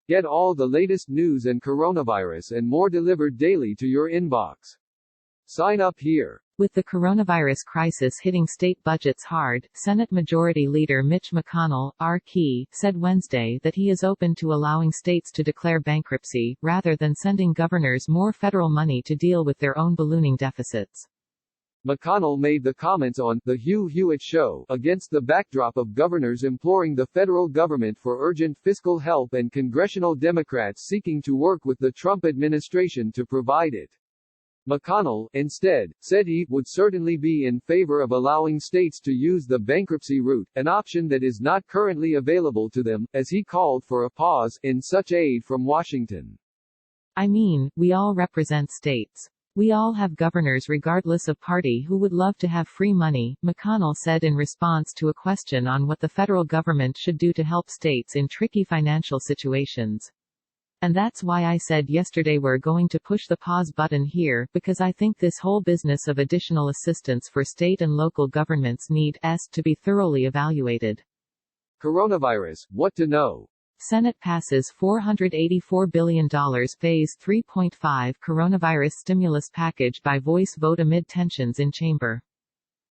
Get all the latest news and coronavirus and more delivered daily to your inbox. Sign up here. With the coronavirus crisis hitting state budgets hard, Senate Majority Leader Mitch McConnell, RK, said Wednesday that he is open to allowing states to declare bankruptcy, rather than sending governors more federal money to deal with their own ballooning deficits. McConnell made the comments on The Hugh Hewitt Show against the backdrop of governors imploring the federal government for urgent fiscal help and congressional Democrats seeking to work with the Trump administration to provide it. McConnell, instead, said he would certainly be in favor of allowing states to use the bankruptcy route, an option that is not currently available to them, as he called for a pause in such aid from Washington. I mean, we all represent states. We all have governors regardless of party who would love to have free money, McConnell said in response to a question on what the federal government should do to help states in tricky financial situations. And that's why I said yesterday we're going to push the pause button here, because I think this whole business of additional assistance for state and local governments needs to be thoroughly evaluated. Coronavirus, what to know? Senate passes $484 billion Phase 3.5 coronavirus stimulus package by voice vote amid tensions in chamber.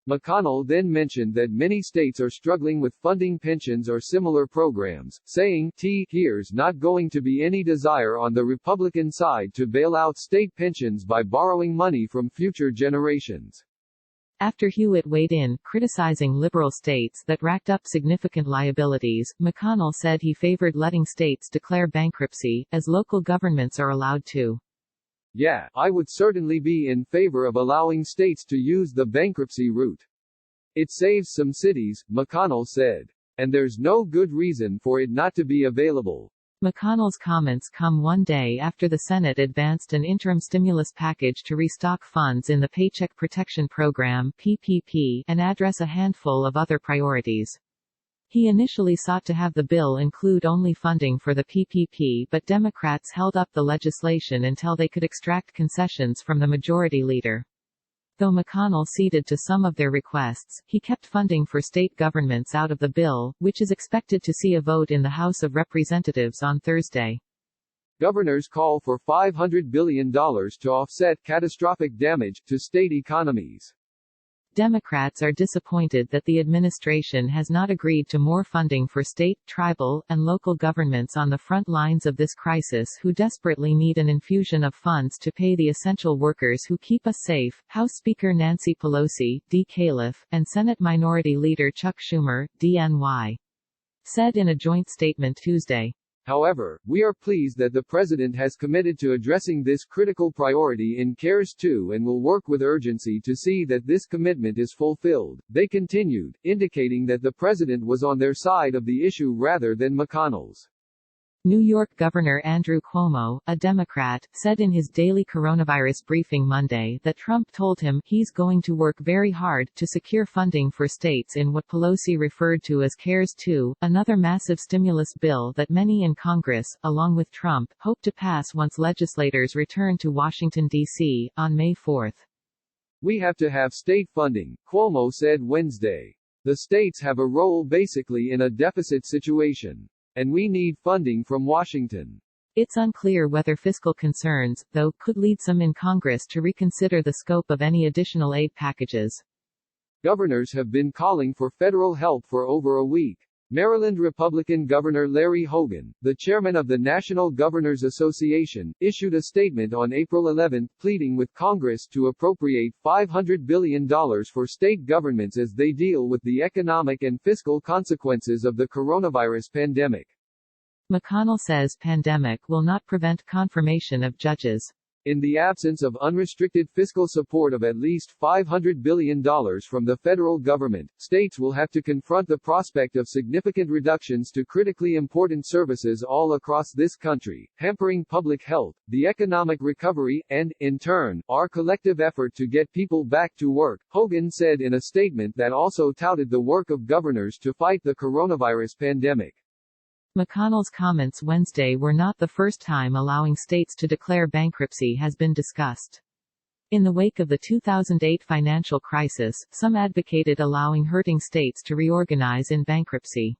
McConnell then mentioned that many states are struggling with funding pensions or similar programs, saying, "Here's not going to be any desire on the Republican side to bail out state pensions by borrowing money from future generations." After Hewitt weighed in, criticizing liberal states that racked up significant liabilities, McConnell said he favored letting states declare bankruptcy, as local governments are allowed to. "Yeah, I would certainly be in favor of allowing states to use the bankruptcy route. It saves some cities," McConnell said. "And there's no good reason for it not to be available." McConnell's comments come one day after the Senate advanced an interim stimulus package to restock funds in the Paycheck Protection Program (PPP) and address a handful of other priorities. He initially sought to have the bill include only funding for the PPP, but Democrats held up the legislation until they could extract concessions from the majority leader. Though McConnell ceded to some of their requests, he kept funding for state governments out of the bill, which is expected to see a vote in the House of Representatives on Thursday. Governors call for $500 billion to offset catastrophic damage to state economies. Democrats are disappointed that the administration has not agreed to more funding for state, tribal, and local governments on the front lines of this crisis who desperately need an infusion of funds to pay the essential workers who keep us safe, House Speaker Nancy Pelosi, D. Califf, and Senate Minority Leader Chuck Schumer, DNY. Said in a joint statement Tuesday. However, we are pleased that the President has committed to addressing this critical priority in CARES 2 and will work with urgency to see that this commitment is fulfilled, they continued, indicating that the President was on their side of the issue rather than McConnell's. New York Governor Andrew Cuomo, a Democrat, said in his daily coronavirus briefing Monday that Trump told him he's going to work very hard to secure funding for states in what Pelosi referred to as CARES 2, another massive stimulus bill that many in Congress, along with Trump, hope to pass once legislators return to Washington, D.C., on May 4. "We have to have state funding," Cuomo said Wednesday. "The states have a role basically in a deficit situation. And we need funding from Washington." It's unclear whether fiscal concerns, though, could lead some in Congress to reconsider the scope of any additional aid packages. Governors have been calling for federal help for over a week. Maryland Republican Governor Larry Hogan, the chairman of the National Governors Association, issued a statement on April 11, pleading with Congress to appropriate $500 billion for state governments as they deal with the economic and fiscal consequences of the coronavirus pandemic. McConnell says pandemic will not prevent confirmation of judges. In the absence of unrestricted fiscal support of at least $500 billion from the federal government, states will have to confront the prospect of significant reductions to critically important services all across this country, hampering public health, the economic recovery, and, in turn, our collective effort to get people back to work, Hogan said in a statement that also touted the work of governors to fight the coronavirus pandemic. McConnell's comments Wednesday were not the first time allowing states to declare bankruptcy has been discussed. In the wake of the 2008 financial crisis, some advocated allowing hurting states to reorganize in bankruptcy.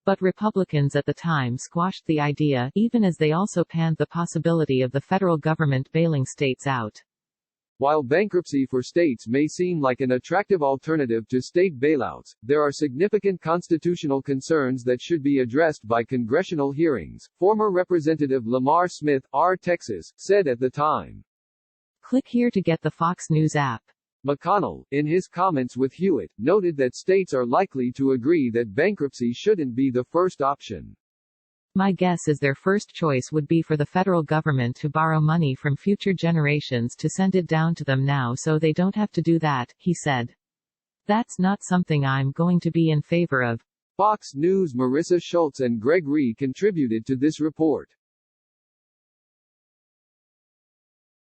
But Republicans at the time squashed the idea, even as they also panned the possibility of the federal government bailing states out. While bankruptcy for states may seem like an attractive alternative to state bailouts, there are significant constitutional concerns that should be addressed by congressional hearings, former Representative Lamar Smith, R. Texas, said at the time. Click here to get the Fox News app. McConnell, in his comments with Hewitt, noted that states are likely to agree that bankruptcy shouldn't be the first option. My guess is their first choice would be for the federal government to borrow money from future generations to send it down to them now so they don't have to do that, he said. That's not something I'm going to be in favor of. Fox News' Marissa Schultz and Greg Ree contributed to this report.